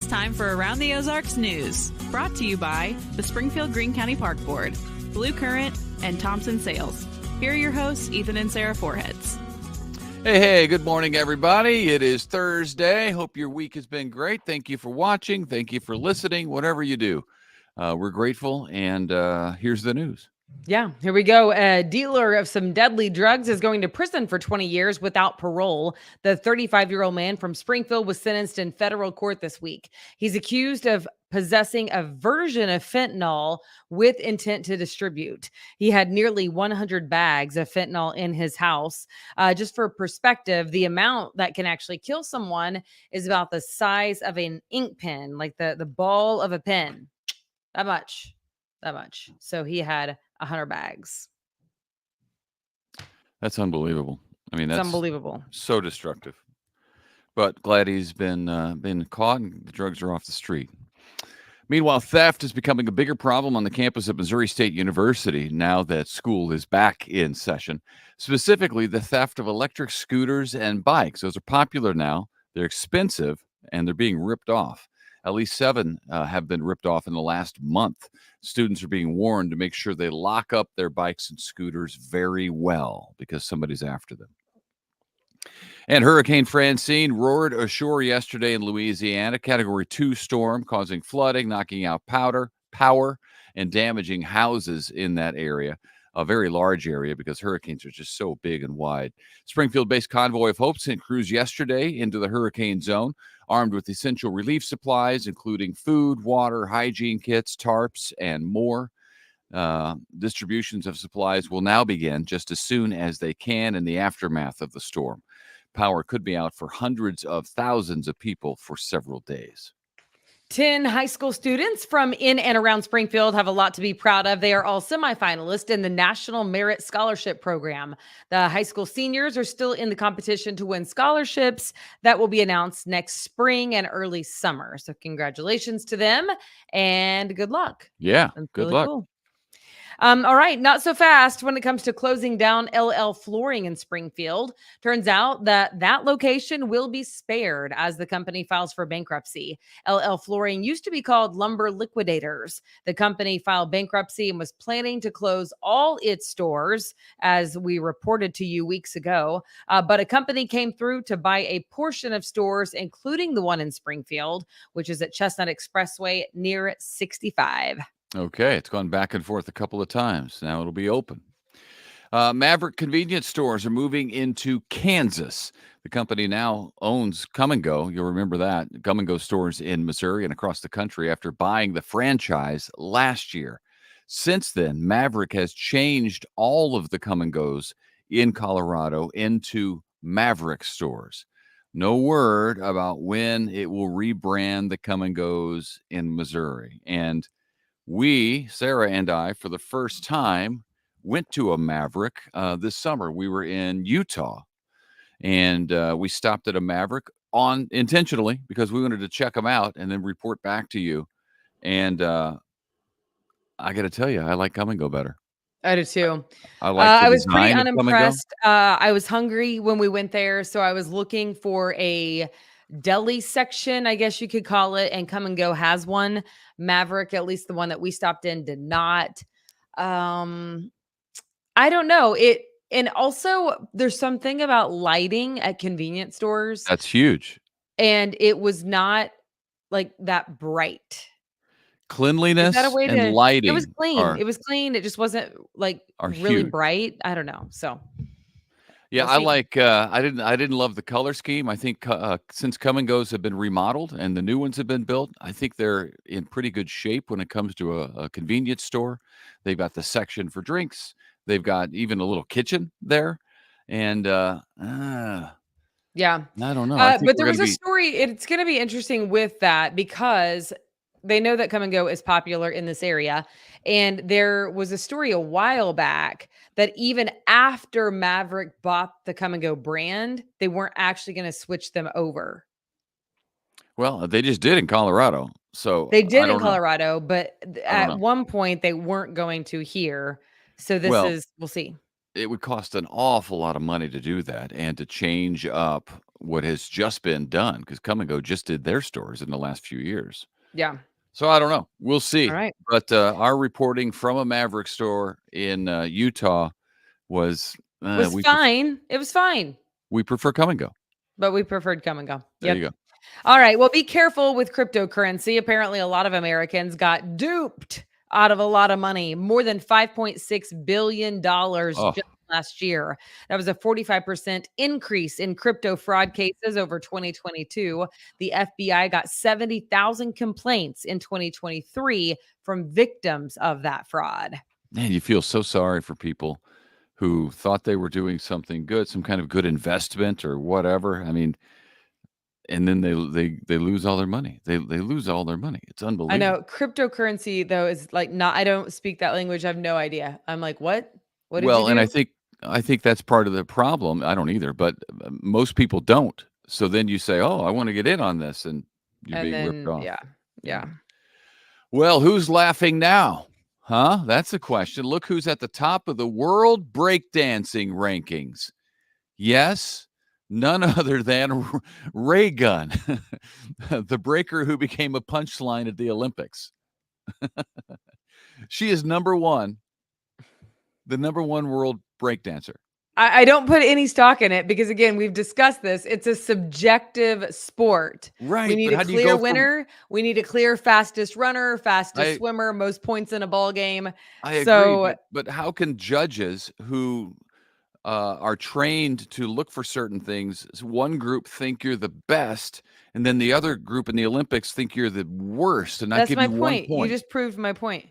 It's time for Around the Ozarks news, brought to you by the Springfield-Greene County Park Board, Blue Current, and Thompson Sales. Here are your hosts, Ethan and Sarah Foreheads. Hey, good morning, everybody. It is Thursday. Hope your week has been great. Thank you for watching. Thank you for listening, whatever you do. We're grateful, and here's the news. Yeah, here we go. A dealer of some deadly drugs is going to prison for 20 years without parole. The 35-year-old man from Springfield was sentenced in federal court this week. He's accused of possessing a version of fentanyl with intent to distribute. He had nearly 100 bags of fentanyl in his house. Just for perspective, the amount that can actually kill someone is about the size of an ink pen, like the ball of a pen. That much. So he had 100 bags. That's unbelievable. I mean, that's unbelievable. So destructive. But glad he's been caught and the drugs are off the street. Meanwhile, theft is becoming a bigger problem on the campus of Missouri State University now that school is back in session. Specifically, the theft of electric scooters and bikes. Those are popular now. They're expensive and they're being ripped off. At least 7 have been ripped off in the last month. Students are being warned to make sure they lock up their bikes and scooters very well because somebody's after them. And Hurricane Francine roared ashore yesterday in Louisiana. Category 2 storm causing flooding, knocking out power, and damaging houses in that area. A very large area because hurricanes are just so big and wide. Springfield-based Convoy of Hope sent crews yesterday into the hurricane zone, armed with essential relief supplies, including food, water, hygiene kits, tarps, and more. Distributions of supplies will now begin just as soon as they can in the aftermath of the storm. Power could be out for hundreds of thousands of people for several days. 10 high school students from in and around Springfield have a lot to be proud of. They are all semifinalists in the National Merit Scholarship Program. The high school seniors are still in the competition to win scholarships that will be announced next spring and early summer. So congratulations to them and good luck. Yeah, That's good really luck. Cool. All right, not so fast when it comes to closing down LL Flooring in Springfield. Turns out that location will be spared as the company files for bankruptcy. LL Flooring used to be called Lumber Liquidators. The company filed bankruptcy and was planning to close all its stores, as we reported to you weeks ago. But a company came through to buy a portion of stores, including the one in Springfield, which is at Chestnut Expressway near 65. Okay, it's gone back and forth a couple of times. Now it'll be open. Maverick convenience stores are moving into Kansas. The company now owns Kum Go. You'll remember that. Kum Go stores in Missouri and across the country after buying the franchise last year. Since then, Maverick has changed all of the Kum Go's in Colorado into Maverick stores. No word about when it will rebrand the Kum Go's in Missouri. And we, Sarah and I, for the first time, went to a Maverick this summer. We were in Utah, and we stopped at a Maverick intentionally because we wanted to check them out and then report back to you. And I got to tell you, I like Kum Go better. I do too. I was pretty unimpressed. I was hungry when we went there, so I was looking for a deli section, I guess you could call it, and Kum Go has one. Maverick, at least the one that we stopped in, did not. I don't know it. And also there's something about lighting at convenience stores. That's huge. And it was not like that bright. Cleanliness and lighting. It was clean. It was clean. It just wasn't like really huge. Bright. I don't know. So yeah, I like. I didn't love the color scheme. I think since Kum Go's have been remodeled and the new ones have been built, I think they're in pretty good shape when it comes to a convenience store. They've got the section for drinks. They've got even a little kitchen there, and yeah, I don't know. But there was a story. It's going to be interesting with that because they know that Kum Go is popular in this area. And there was a story a while back that even after Maverick bought the Kum Go brand, they weren't actually going to switch them over. Well, they just did in Colorado. So they did in Colorado, but at one point they weren't going to here. So we'll see. It would cost an awful lot of money to do that and to change up what has just been done, because Kum Go just did their stores in the last few years. Yeah. So I don't know. We'll see. All right. But our reporting from a Maverick store in Utah was Fine. It was fine. We prefer Kum Go. But we preferred Kum Go. There you go. All right. Well, be careful with cryptocurrency. Apparently, a lot of Americans got duped out of a lot of money, more than $5.6 billion just last year. That was a 45% increase in crypto fraud cases over 2022. The FBI got 70,000 complaints in 2023 from victims of that fraud. Man, you feel so sorry for people who thought they were doing something good, some kind of good investment or whatever. I mean, and then they lose all their money. They lose all their money. It's unbelievable. I know. Cryptocurrency, though, is like I don't speak that language. I have no idea. I'm like, what? What did you do? And I think that's part of the problem. I don't either, but most people don't. So then you say, "Oh, I want to get in on this," and you're being ripped off. Yeah. Well, who's laughing now? Huh? That's the question. Look who's at the top of the world breakdancing rankings. Yes, none other than Ray Gun, the breaker who became a punchline at the Olympics. She is number one, the number one world breakdancer. I don't put any stock in it because, again, we've discussed this. It's a subjective sport. Right. We need a clear winner. We need a clear fastest runner, fastest swimmer, most points in a ball game. I agree. But how can judges who are trained to look for certain things, one group think you're the best, and then the other group in the Olympics think you're the worst, and not give you 1 point? You just proved my point.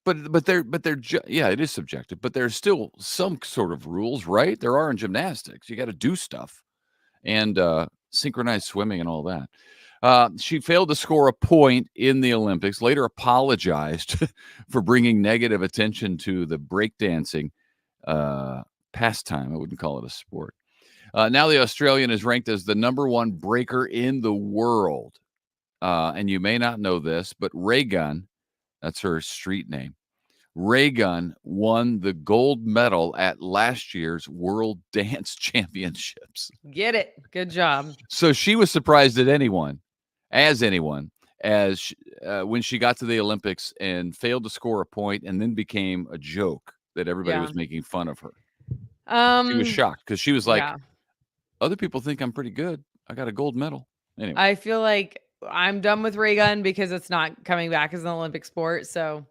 But they're it is subjective, but there's still some sort of rules, right? There are in gymnastics. You got to do stuff, and synchronized swimming and all that. She failed to score a point in the Olympics. Later, apologized for bringing negative attention to the breakdancing pastime. I wouldn't call it a sport. Now the Australian is ranked as the number one breaker in the world, and you may not know this, but Ray Gun, that's her street name. Ray Gun won the gold medal at last year's World Dance Championships. Get it. Good job. So she was surprised at anyone as when she got to the Olympics and failed to score a point and then became a joke that everybody was making fun of her. She was shocked because she was like, other people think I'm pretty good. I got a gold medal. Anyway. I feel like I'm done with Ray Gun because it's not coming back as an Olympic sport. So,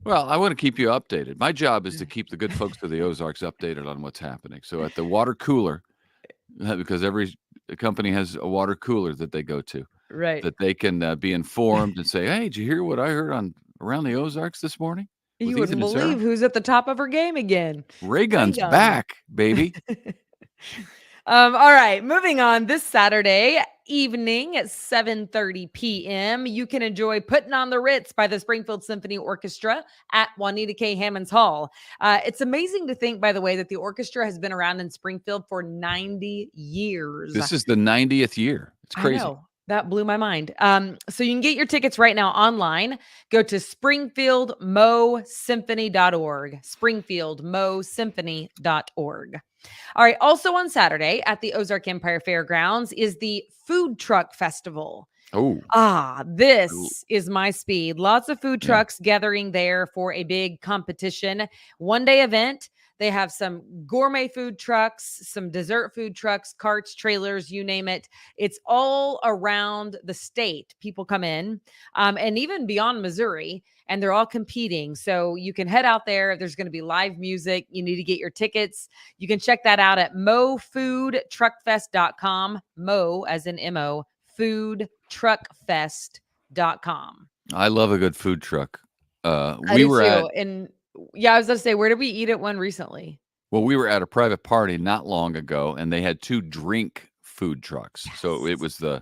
well, I want to keep you updated. My job is to keep the good folks of the Ozarks updated on what's happening. So at the water cooler, because every company has a water cooler that they go to, right? That they can be informed and say, "Hey, did you hear what I heard on Around the Ozarks this morning?" You wouldn't believe who's at the top of her game again. Ray Gun's back, baby. All right, moving on. This Saturday evening at 7:30 p.m., you can enjoy Putting on the Ritz by the Springfield Symphony Orchestra at Juanita K. Hammonds Hall. It's amazing to think, by the way, that the orchestra has been around in Springfield for 90 years. This is the 90th year. It's crazy. I know. That blew my mind. So you can get your tickets right now online. Go to springfieldmosymphony.org. springfieldmosymphony.org. All right. Also on Saturday at the Ozark Empire Fairgrounds is the Food Truck Festival. This is my speed. Lots of food trucks gathering there for a big competition. One-day event. They have some gourmet food trucks, some dessert food trucks, carts, trailers, you name it. It's all around the state. People come in and even beyond Missouri, and they're all competing. So you can head out there. There's going to be live music. You need to get your tickets. You can check that out at mofoodtruckfest.com. Mo as in M-O, foodtruckfest.com. I love a good food truck. I was going to say, where did we eat at one recently? Well, we were at a private party not long ago, and they had 2 drink food trucks. Yes. So it was the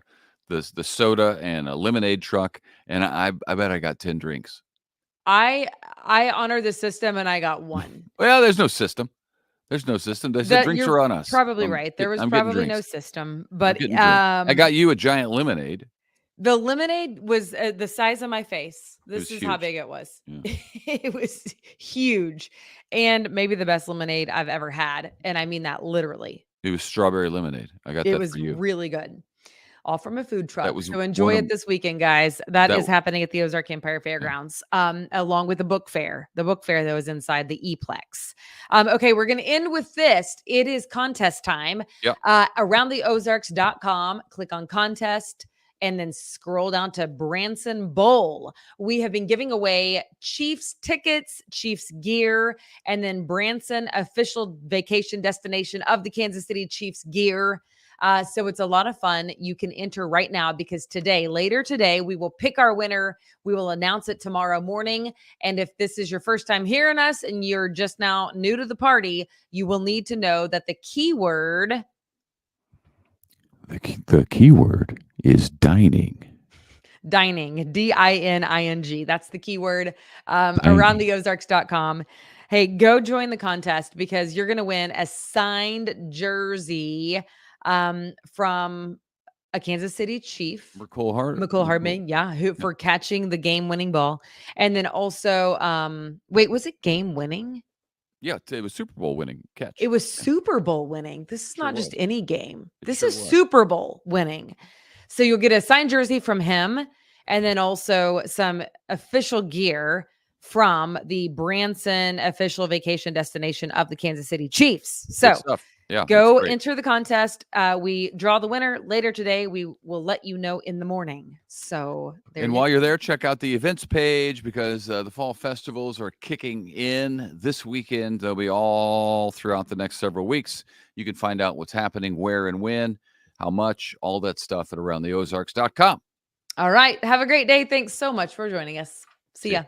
soda and a lemonade truck, and I bet I got 10 drinks. I honor the system, and I got 1. Well, there's no system. They said drinks are on us. Probably right. There was probably no system, but I got you a giant lemonade. The lemonade was the size of my face. This is huge. How big it was. Yeah. It was huge, and maybe the best lemonade I've ever had, and I mean that literally. It was strawberry lemonade. I got It that was for you. really good. All from a food truck. was So enjoy one it of- this weekend, guys. That that- is happening at the Ozark Empire Fairgrounds, along with the book fair. The book fair, though, is inside the E-Plex. Okay, we're going to end with this. It is contest time. Yep. Aroundtheozarks.com. Click on contest and then scroll down to Branson Bowl. We have been giving away Chiefs tickets, Chiefs gear, and then Branson official vacation destination of the Kansas City Chiefs gear. So it's a lot of fun. You can enter right now because later today, we will pick our winner. We will announce it tomorrow morning. And if this is your first time hearing us and you're just now new to the party, you will need to know that the keyword. The keyword is dining. Dining, D-I-N-I-N-G. That's the keyword. Aroundtheozarks.com. Hey, go join the contest because you're going to win a signed jersey from a Kansas City Chief. McCole Hardman, yeah, who for catching the game-winning ball. And then also, wait, was it game-winning? Yeah, it was Super Bowl winning catch. It was Super Bowl winning. This is Sure not just was. any game. This sure is was. Super Bowl winning. So you'll get a signed jersey from him and then also some official gear from the Branson official vacation destination of the Kansas City Chiefs. So yeah, go enter the contest. We draw the winner later today. We will let you know in the morning. So while you're there, check out the events page because the fall festivals are kicking in this weekend. They'll be all throughout the next several weeks. You can find out what's happening, where and when, how much, all that stuff at aroundtheozarks.com. All right. Have a great day. Thanks so much for joining us. See ya.